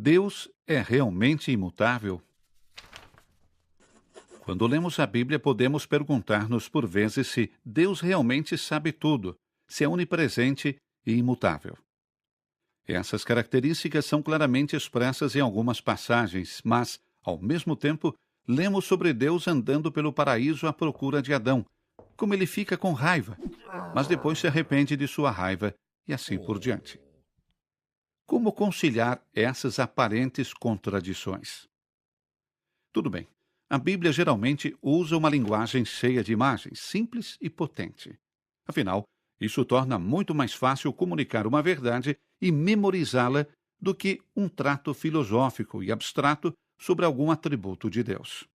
Deus é realmente imutável? Quando lemos a Bíblia, podemos perguntar-nos por vezes se Deus realmente sabe tudo, se é onipresente e imutável. Essas características são claramente expressas em algumas passagens, mas, ao mesmo tempo, lemos sobre Deus andando pelo paraíso à procura de Adão, como ele fica com raiva, mas depois se arrepende de sua raiva e assim por diante. Como conciliar essas aparentes contradições? Tudo bem. A Bíblia geralmente usa uma linguagem cheia de imagens, simples e potente. Afinal, isso torna muito mais fácil comunicar uma verdade e memorizá-la do que um trato filosófico e abstrato sobre algum atributo de Deus.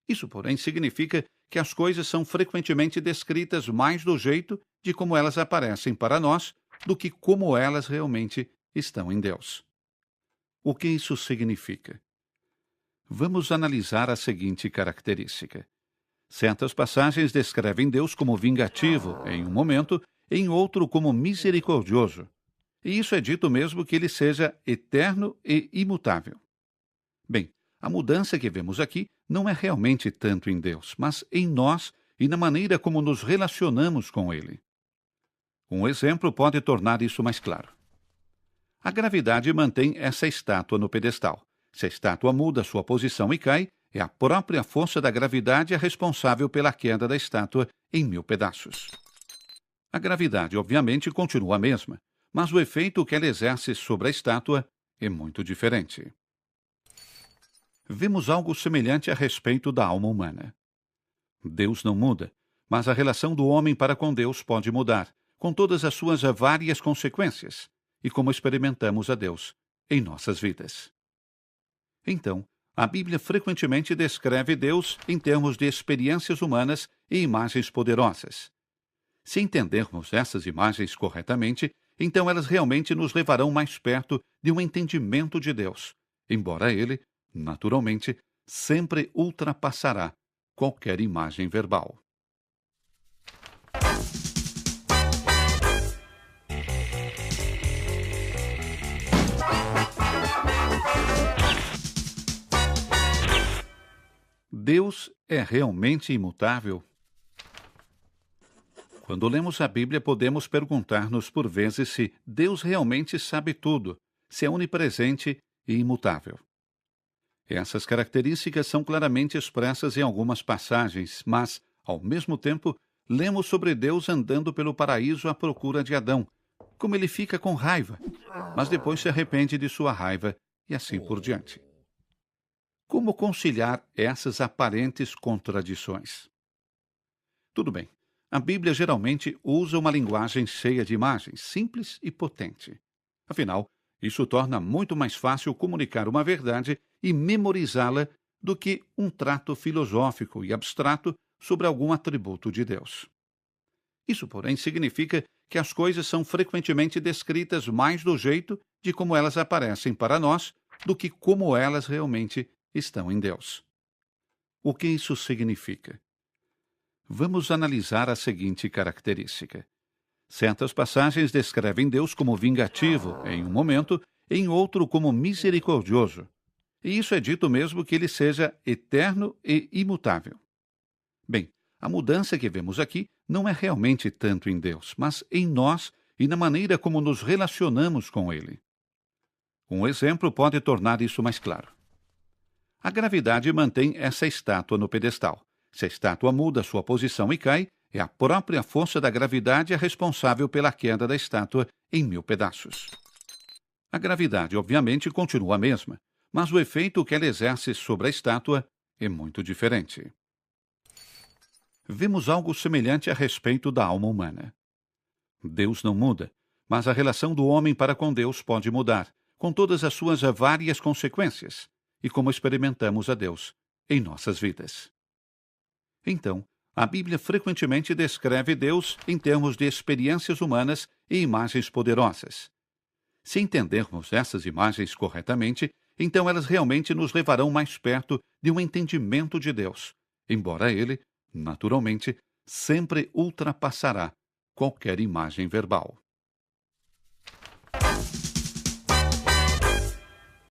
Isso, porém, significa que as coisas são frequentemente descritas mais do jeito de como elas aparecem para nós do que como elas realmente estão em Deus. O que isso significa? Vamos analisar a seguinte característica. Certas passagens descrevem Deus como vingativo em um momento, em outro como misericordioso. E isso é dito mesmo que ele seja eterno e imutável. Bem, a mudança que vemos aqui não é realmente tanto em Deus, mas em nós e na maneira como nos relacionamos com ele. Um exemplo pode tornar isso mais claro. A gravidade mantém essa estátua no pedestal. Se a estátua muda sua posição e cai, é a própria força da gravidade a responsável pela queda da estátua em 1000 pedaços. A gravidade, obviamente, continua a mesma, mas o efeito que ela exerce sobre a estátua é muito diferente. Vemos algo semelhante a respeito da alma humana. Deus não muda, mas a relação do homem para com Deus pode mudar, com todas as suas várias consequências, e como experimentamos a Deus em nossas vidas. Então, a Bíblia frequentemente descreve Deus em termos de experiências humanas e imagens poderosas. Se entendermos essas imagens corretamente, então elas realmente nos levarão mais perto de um entendimento de Deus, embora ele, naturalmente, sempre ultrapassará qualquer imagem verbal. Deus é realmente imutável? Quando lemos a Bíblia, podemos perguntar-nos por vezes se Deus realmente sabe tudo, se é onipresente e imutável. Essas características são claramente expressas em algumas passagens, mas, ao mesmo tempo, lemos sobre Deus andando pelo paraíso à procura de Adão, como ele fica com raiva, mas depois se arrepende de sua raiva e assim por diante. Como conciliar essas aparentes contradições? Tudo bem. A Bíblia geralmente usa uma linguagem cheia de imagens, simples e potente. Afinal, isso torna muito mais fácil comunicar uma verdade e memorizá-la do que um trato filosófico e abstrato sobre algum atributo de Deus. Isso, porém, significa que as coisas são frequentemente descritas mais do jeito de como elas aparecem para nós do que como elas realmente estão em Deus. O que isso significa? Vamos analisar a seguinte característica. Certas passagens descrevem Deus como vingativo em um momento, em outro como misericordioso. E isso é dito mesmo que ele seja eterno e imutável. Bem, a mudança que vemos aqui não é realmente tanto em Deus, mas em nós e na maneira como nos relacionamos com ele. Um exemplo pode tornar isso mais claro. A gravidade mantém essa estátua no pedestal. Se a estátua muda sua posição e cai, é a própria força da gravidade a responsável pela queda da estátua em 1000 pedaços. A gravidade, obviamente, continua a mesma, mas o efeito que ela exerce sobre a estátua é muito diferente. Vemos algo semelhante a respeito da alma humana. Deus não muda, mas a relação do homem para com Deus pode mudar, com todas as suas várias consequências, e como experimentamos a Deus em nossas vidas. Então, a Bíblia frequentemente descreve Deus em termos de experiências humanas e imagens poderosas. Se entendermos essas imagens corretamente, então elas realmente nos levarão mais perto de um entendimento de Deus, embora ele, naturalmente, sempre ultrapassará qualquer imagem verbal.